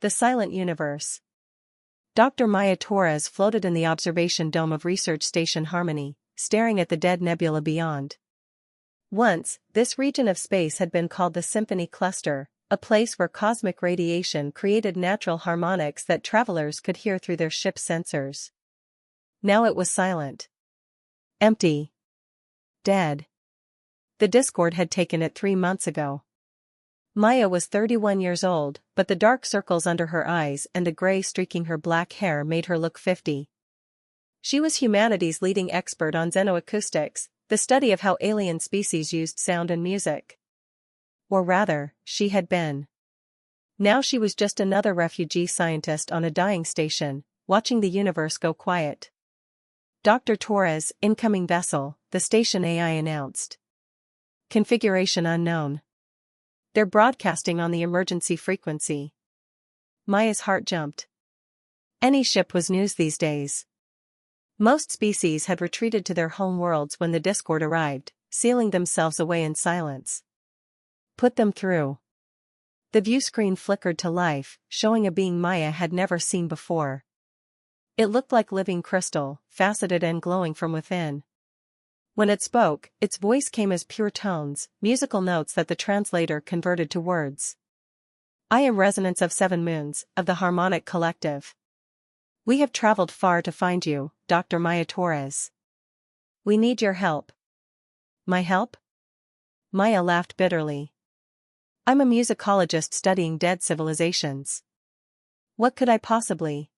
The silent universe. Dr. Maya Torres floated in the observation dome of Research Station Harmony, staring at the dead nebula beyond. Once, this region of space had been called the Symphony Cluster, a place where cosmic radiation created natural harmonics that travelers could hear through their ship's sensors. Now it was silent. Empty. Dead. The Discord had taken it 3 months ago. Maya was 31 years old, but the dark circles under her eyes and the gray streaking her black hair made her look 50. She was humanity's leading expert on xenoacoustics, the study of how alien species used sound and music. Or rather, she had been. Now she was just another refugee scientist on a dying station, watching the universe go quiet. Dr. Torres, incoming vessel, the station AI announced. Configuration unknown. They're broadcasting on the emergency frequency. Maya's heart jumped. Any ship was news these days. Most species had retreated to their home worlds when the Discord arrived, sealing themselves away in silence. Put them through. The view screen flickered to life, showing a being Maya had never seen before. It looked like living crystal, faceted and glowing from within. When it spoke, its voice came as pure tones, musical notes that the translator converted to words. I am Resonance of 7 Moons, of the Harmonic Collective. We have traveled far to find you, Dr. Maya Torres. We need your help. My help? Maya laughed bitterly. I'm a musicologist studying dead civilizations. What could I possibly?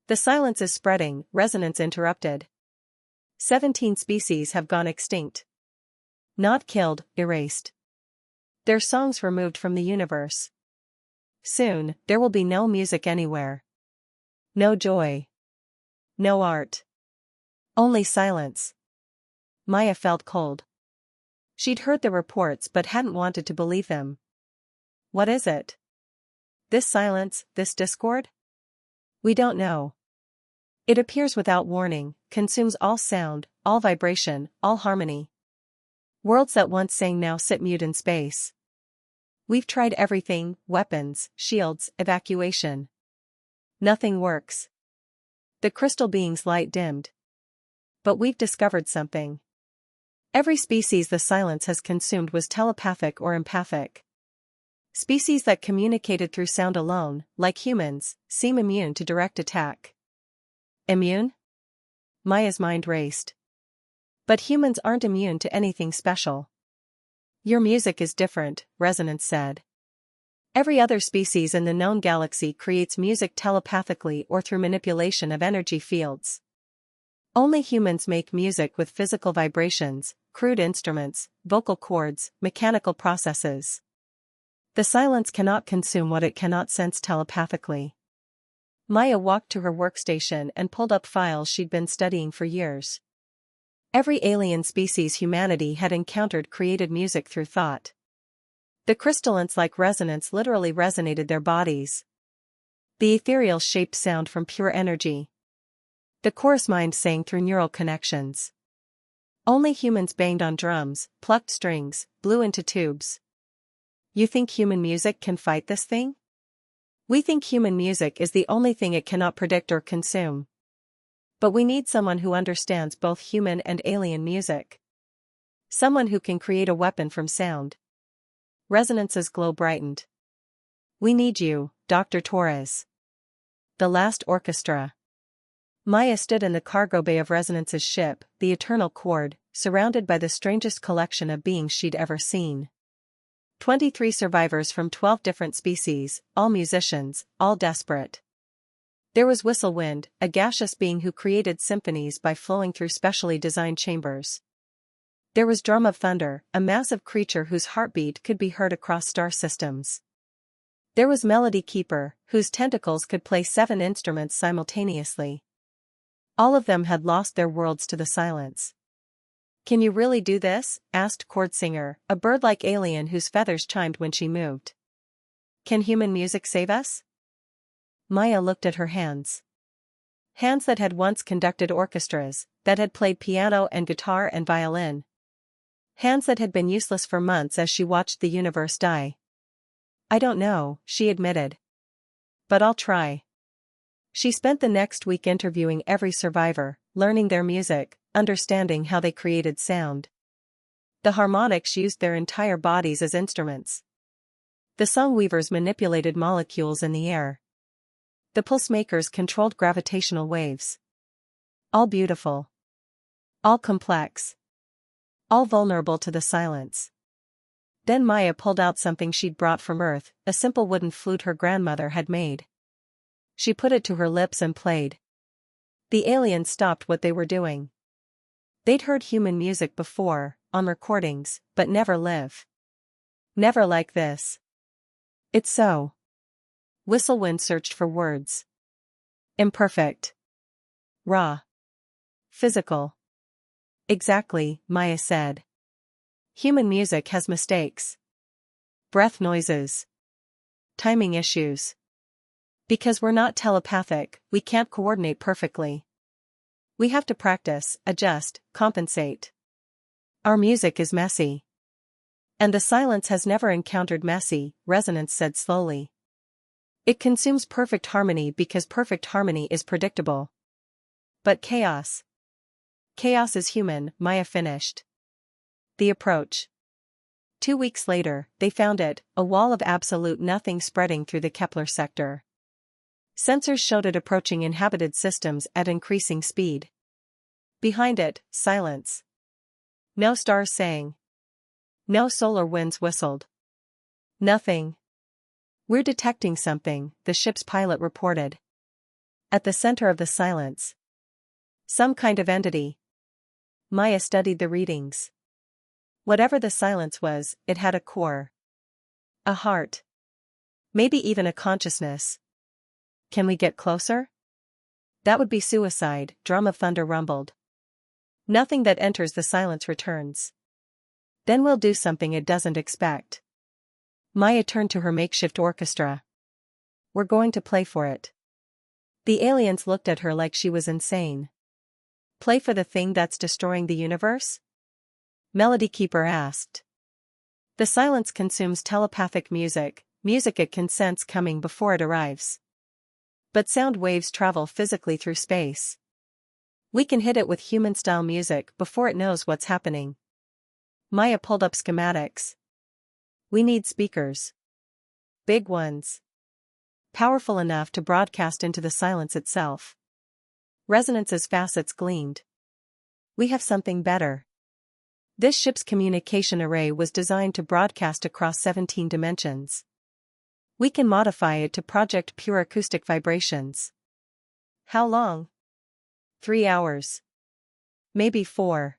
The silence is spreading, Resonance interrupted. 17 species have gone extinct. Not killed, erased. Their songs removed from the universe. Soon, there will be no music anywhere. No joy. No art. Only silence. Maya felt cold. She'd heard the reports but hadn't wanted to believe them. What is it? This silence, this discord? We don't know. It appears without warning, consumes all sound, all vibration, all harmony. Worlds that once sang now sit mute in space. We've tried everything, weapons, shields, evacuation. Nothing works. The crystal being's light dimmed. But we've discovered something. Every species the silence has consumed was telepathic or empathic. Species that communicated through sound alone, like humans, seem immune to direct attack. Immune? Maya's mind raced. But humans aren't immune to anything special. Your music is different, Resonance said. Every other species in the known galaxy creates music telepathically or through manipulation of energy fields. Only humans make music with physical vibrations, crude instruments, vocal cords, mechanical processes. The silence cannot consume what it cannot sense telepathically. Maya walked to her workstation and pulled up files she'd been studying for years. Every alien species humanity had encountered created music through thought. The crystallines like Resonance literally resonated their bodies. The ethereal shaped sound from pure energy. The chorus mind sang through neural connections. Only humans banged on drums, plucked strings, blew into tubes. You think human music can fight this thing? We think human music is the only thing it cannot predict or consume. But we need someone who understands both human and alien music. Someone who can create a weapon from sound. Resonance's glow brightened. We need you, Dr. Torres. The last orchestra. Maya stood in the cargo bay of Resonance's ship, the Eternal Chord, surrounded by the strangest collection of beings she'd ever seen. 23 survivors from 12 different species, all musicians, all desperate. There was Whistlewind, a gaseous being who created symphonies by flowing through specially designed chambers. There was Drum of Thunder, a massive creature whose heartbeat could be heard across star systems. There was Melody Keeper, whose tentacles could play 7 instruments simultaneously. All of them had lost their worlds to the silence. Can you really do this? Asked Chordsinger, a bird-like alien whose feathers chimed when she moved. Can human music save us? Maya looked at her hands. Hands that had once conducted orchestras, that had played piano and guitar and violin. Hands that had been useless for months as she watched the universe die. I don't know, she admitted. But I'll try. She spent the next week interviewing every survivor, learning their music, understanding how they created sound. The harmonics used their entire bodies as instruments. The song weavers manipulated molecules in the air. The pulse makers controlled gravitational waves. All beautiful. All complex. All vulnerable to the silence. Then Maya pulled out something she'd brought from Earth, a simple wooden flute her grandmother had made. She put it to her lips and played. The aliens stopped what they were doing. They'd heard human music before, on recordings, but never live. Never like this. It's so. Whistlewind searched for words. Imperfect. Raw. Physical. Exactly, Maya said. Human music has mistakes. Breath noises. Timing issues. Because we're not telepathic, we can't coordinate perfectly. We have to practice, adjust, compensate. Our music is messy. And the silence has never encountered messy, Resonance said slowly. It consumes perfect harmony because perfect harmony is predictable. But chaos. Chaos is human, Maya finished. The approach. 2 weeks later, they found it, a wall of absolute nothing spreading through the Kepler sector. Sensors showed it approaching inhabited systems at increasing speed. Behind it, silence. No stars sang. No solar winds whistled. Nothing. We're detecting something, the ship's pilot reported. At the center of the silence. Some kind of entity. Maya studied the readings. Whatever the silence was, it had a core. A heart. Maybe even a consciousness. Can we get closer? That would be suicide, Drum of Thunder rumbled. Nothing that enters the silence returns. Then we'll do something it doesn't expect. Maya turned to her makeshift orchestra. We're going to play for it. The aliens looked at her like she was insane. Play for the thing that's destroying the universe? Melody Keeper asked. The silence consumes telepathic music, music it can sense coming before it arrives. But sound waves travel physically through space. We can hit it with human-style music before it knows what's happening. Maya pulled up schematics. We need speakers. Big ones. Powerful enough to broadcast into the silence itself. Resonance's facets gleamed. We have something better. This ship's communication array was designed to broadcast across 17 dimensions. We can modify it to project pure acoustic vibrations. How long? 3 hours. Maybe 4.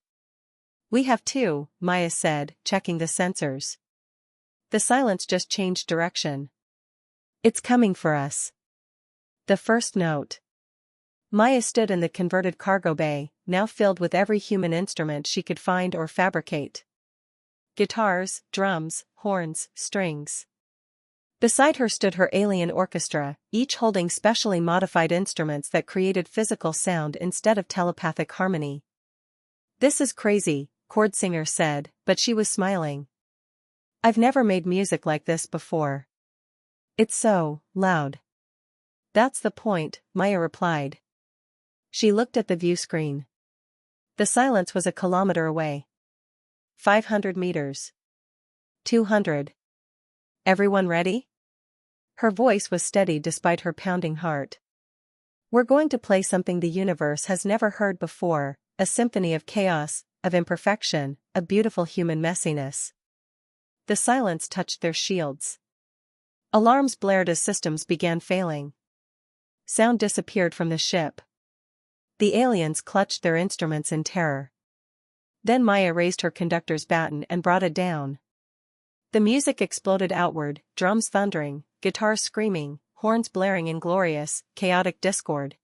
We have 2, Maya said, checking the sensors. The silence just changed direction. It's coming for us. The first note. Maya stood in the converted cargo bay, now filled with every human instrument she could find or fabricate. Guitars, drums, horns, strings. Beside her stood her alien orchestra, each holding specially modified instruments that created physical sound instead of telepathic harmony. This is crazy, chord singer said, but she was smiling. I've never made music like this before. It's so loud. That's the point, Maya replied. She looked at the view screen. The silence was a kilometer away. 500 meters. 200. Everyone ready? Her voice was steady despite her pounding heart. We're going to play something the universe has never heard before, a symphony of chaos, of imperfection, of beautiful human messiness. The silence touched their shields. Alarms blared as systems began failing. Sound disappeared from the ship. The aliens clutched their instruments in terror. Then Maya raised her conductor's baton and brought it down. The music exploded outward, drums thundering, guitars screaming, horns blaring in glorious, chaotic discord.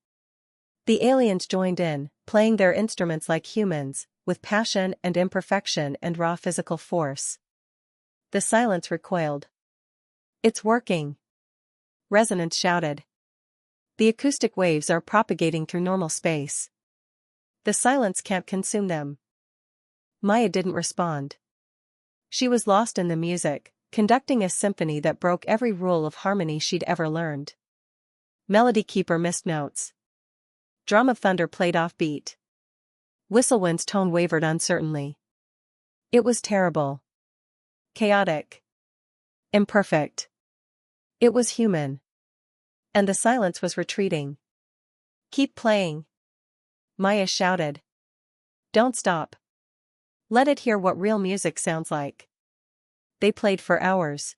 The aliens joined in, playing their instruments like humans, with passion and imperfection and raw physical force. The silence recoiled. It's working. Resonance shouted. The acoustic waves are propagating through normal space. The silence can't consume them. Maya didn't respond. She was lost in the music, conducting a symphony that broke every rule of harmony she'd ever learned. Melody keeper missed notes. Drum of thunder played offbeat. Whistlewind's tone wavered uncertainly. It was terrible. Chaotic. Imperfect. It was human. And the silence was retreating. Keep playing. Maya shouted. Don't stop. Let it hear what real music sounds like. They played for hours.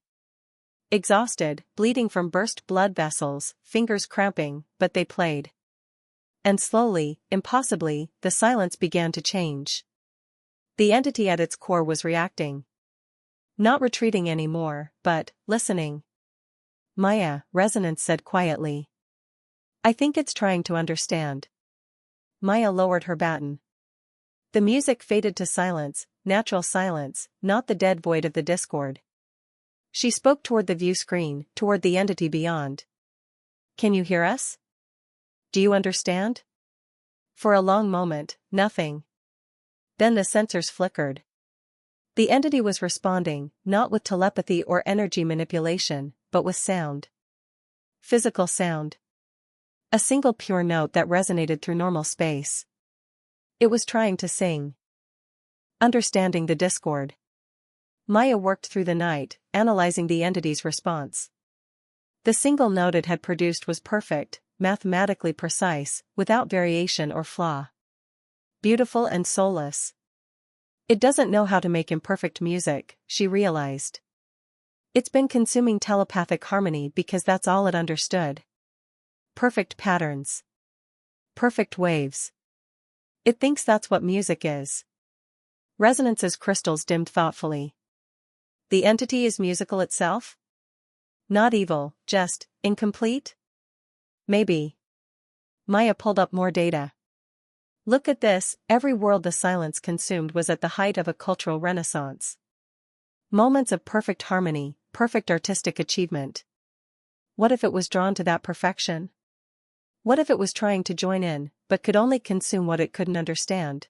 Exhausted, bleeding from burst blood vessels, fingers cramping, but they played. And slowly, impossibly, the silence began to change. The entity at its core was reacting. Not retreating anymore, but listening. Maya, resonance said quietly. I think it's trying to understand. Maya lowered her baton. The music faded to silence, natural silence, not the dead void of the discord. She spoke toward the view screen, toward the entity beyond. Can you hear us? Do you understand? For a long moment, nothing. Then the sensors flickered. The entity was responding, not with telepathy or energy manipulation, but with sound. Physical sound. A single pure note that resonated through normal space. It was trying to sing. Understanding the discord. Maya worked through the night, analyzing the entity's response. The single note it had produced was perfect, mathematically precise, without variation or flaw. Beautiful and soulless. It doesn't know how to make imperfect music, she realized. It's been consuming telepathic harmony because that's all it understood. Perfect patterns. Perfect waves. It thinks that's what music is. Resonance's crystals dimmed thoughtfully. The entity is musical itself? Not evil, just incomplete? Maybe. Maya pulled up more data. Look at this, every world the silence consumed was at the height of a cultural renaissance. Moments of perfect harmony, perfect artistic achievement. What if it was drawn to that perfection? What if it was trying to join in, but could only consume what it couldn't understand?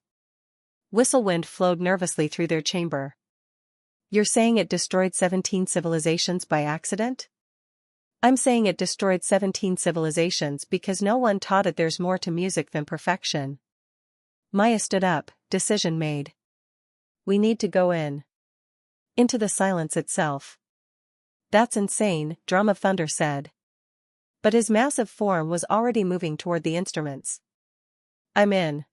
Whistlewind flowed nervously through their chamber. You're saying it destroyed 17 civilizations by accident? I'm saying it destroyed 17 civilizations because no one taught it there's more to music than perfection. Maya stood up, decision made. We need to go in. Into the silence itself. That's insane, Drum of Thunder said. But his massive form was already moving toward the instruments. I'm in.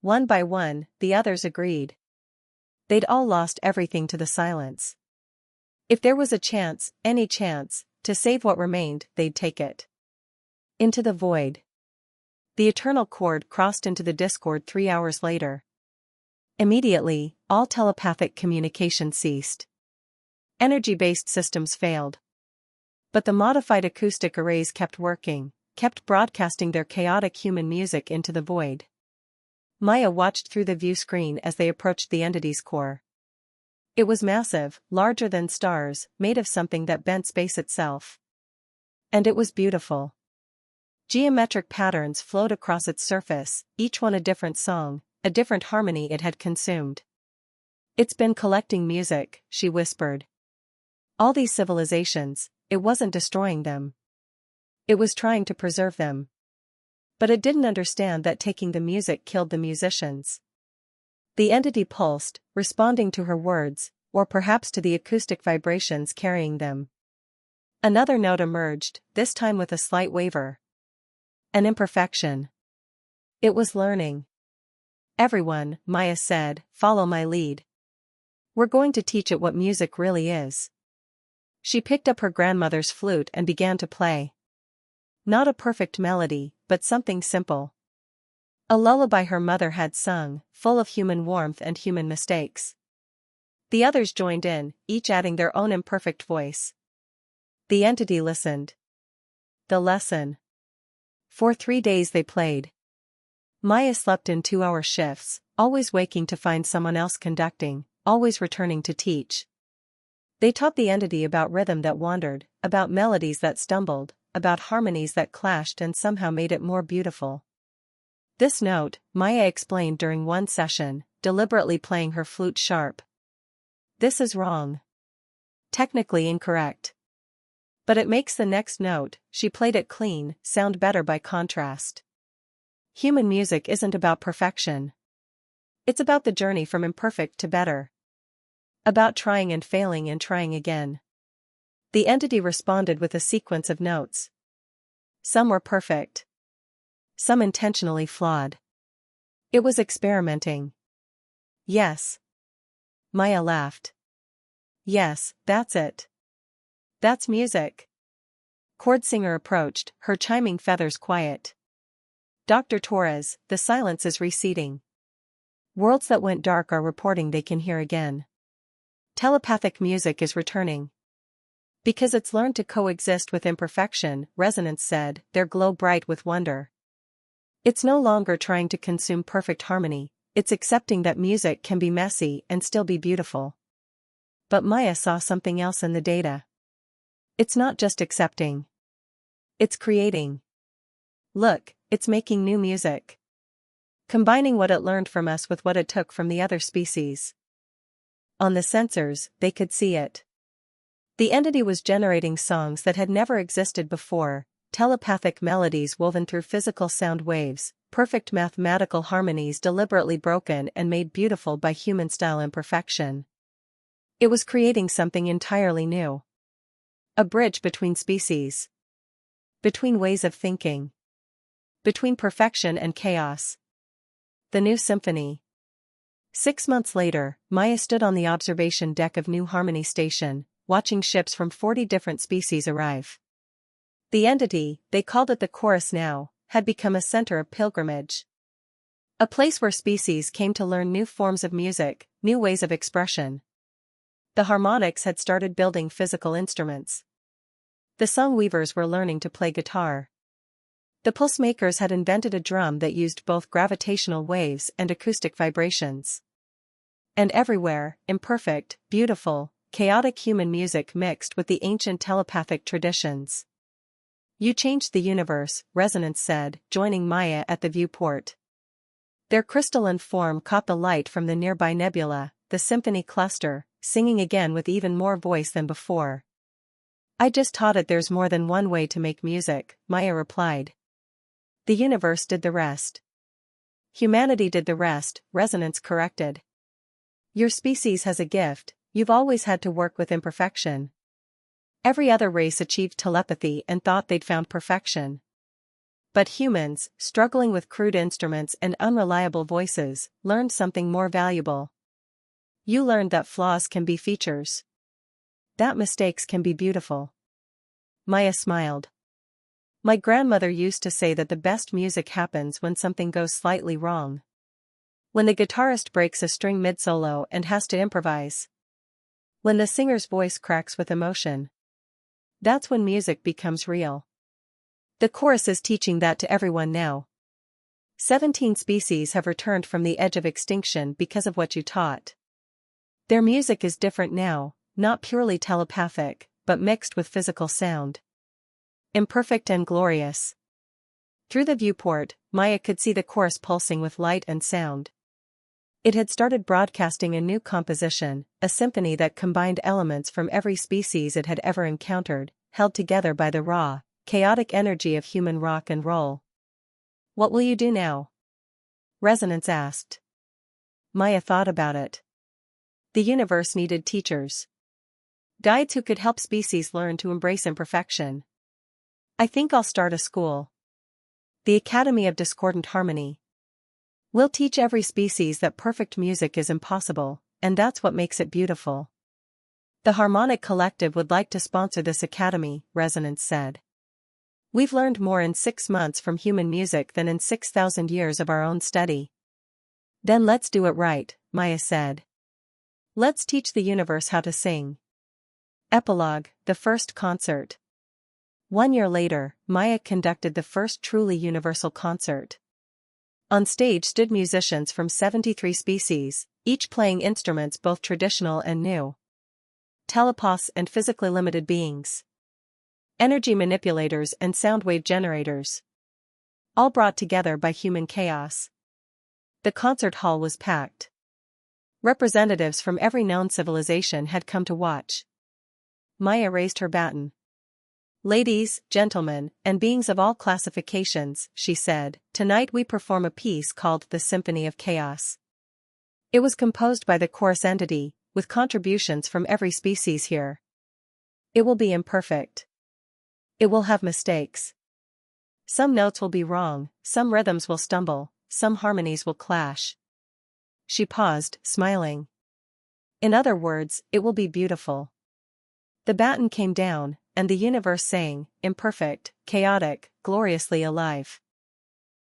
One by one, the others agreed. They'd all lost everything to the silence. If there was a chance, any chance, to save what remained, they'd take it. Into the void. The eternal chord crossed into the discord 3 hours later. Immediately, all telepathic communication ceased. Energy-based systems failed. But the modified acoustic arrays kept working, kept broadcasting their chaotic human music into the void. Maya watched through the view screen as they approached the entity's core. It was massive, larger than stars, made of something that bent space itself. And it was beautiful. Geometric patterns flowed across its surface, each one a different song, a different harmony it had consumed. It's been collecting music, she whispered. All these civilizations, it wasn't destroying them. It was trying to preserve them. But it didn't understand that taking the music killed the musicians. The entity pulsed, responding to her words, or perhaps to the acoustic vibrations carrying them. Another note emerged, this time with a slight waver. An imperfection. It was learning. Everyone, Maya said, follow my lead. We're going to teach it what music really is. She picked up her grandmother's flute and began to play. Not a perfect melody, but something simple. A lullaby her mother had sung, full of human warmth and human mistakes. The others joined in, each adding their own imperfect voice. The entity listened. The lesson. For 3 days they played. Maya slept in 2-hour shifts, always waking to find someone else conducting, always returning to teach. They taught the entity about rhythm that wandered, about melodies that stumbled, about harmonies that clashed and somehow made it more beautiful. This note, Maya explained during one session, deliberately playing her flute sharp. This is wrong. Technically incorrect. But it makes the next note, she played it clean, sound better by contrast. Human music isn't about perfection. It's about the journey from imperfect to better. About trying and failing and trying again. The entity responded with a sequence of notes. Some were perfect. Some intentionally flawed. It was experimenting. Yes. Maya laughed. Yes, that's it. That's music. Chord singer approached, her chiming feathers quiet. Dr. Torres, the silence is receding. Worlds that went dark are reporting they can hear again. Telepathic music is returning. Because it's learned to coexist with imperfection, resonance said, their glow bright with wonder. It's no longer trying to consume perfect harmony, it's accepting that music can be messy and still be beautiful. But Maya saw something else in the data. It's not just accepting. It's creating. Look, it's making new music. Combining what it learned from us with what it took from the other species. On the sensors, they could see it. The entity was generating songs that had never existed before, telepathic melodies woven through physical sound waves, perfect mathematical harmonies deliberately broken and made beautiful by human-style imperfection. It was creating something entirely new. A bridge between species. Between ways of thinking. Between perfection and chaos. The new symphony. 6 months later, Maya stood on the observation deck of New Harmony Station, watching ships from 40 different species arrive. The entity, they called it the chorus now, had become a center of pilgrimage. A place where species came to learn new forms of music, new ways of expression. The harmonics had started building physical instruments. The song weavers were learning to play guitar. The pulse makers had invented a drum that used both gravitational waves and acoustic vibrations. And everywhere, imperfect, beautiful, chaotic human music mixed with the ancient telepathic traditions. You changed the universe, Resonance said, joining Maya at the viewport. Their crystalline form caught the light from the nearby nebula, the symphony cluster, singing again with even more voice than before. I just taught it there's more than one way to make music, Maya replied. The universe did the rest. Humanity did the rest, Resonance corrected. Your species has a gift, you've always had to work with imperfection. Every other race achieved telepathy and thought they'd found perfection. But humans, struggling with crude instruments and unreliable voices, learned something more valuable. You learned that flaws can be features. That mistakes can be beautiful. Maya smiled. My grandmother used to say that the best music happens when something goes slightly wrong. When the guitarist breaks a string mid-solo and has to improvise. When the singer's voice cracks with emotion. That's when music becomes real. The chorus is teaching that to everyone now. 17 species have returned from the edge of extinction because of what you taught. Their music is different now, not purely telepathic, but mixed with physical sound. Imperfect and glorious. Through the viewport, Maya could see the chorus pulsing with light and sound. It had started broadcasting a new composition, a symphony that combined elements from every species it had ever encountered, held together by the raw, chaotic energy of human rock and roll. What will you do now? Resonance asked. Maya thought about it. The universe needed teachers. Guides who could help species learn to embrace imperfection. I think I'll start a school. The Academy of Discordant Harmony. We'll teach every species that perfect music is impossible, and that's what makes it beautiful. The Harmonic Collective would like to sponsor this academy, Resonance said. We've learned more in 6 months from human music than in 6,000 years of our own study. Then let's do it right, Maya said. Let's teach the universe how to sing. Epilogue, the first concert. 1 year later, Maya conducted the first truly universal concert. On stage stood musicians from 73 species, each playing instruments both traditional and new. Telepaths and physically limited beings. Energy manipulators and sound wave generators. All brought together by human chaos. The concert hall was packed. Representatives from every known civilization had come to watch. Maya raised her baton. "Ladies, gentlemen, and beings of all classifications," she said, "tonight we perform a piece called the Symphony of Chaos. It was composed by the chorus entity, with contributions from every species here. It will be imperfect. It will have mistakes. Some notes will be wrong, some rhythms will stumble, some harmonies will clash." She paused, smiling. "In other words, it will be beautiful." The baton came down, and the universe sang, imperfect, chaotic, gloriously alive.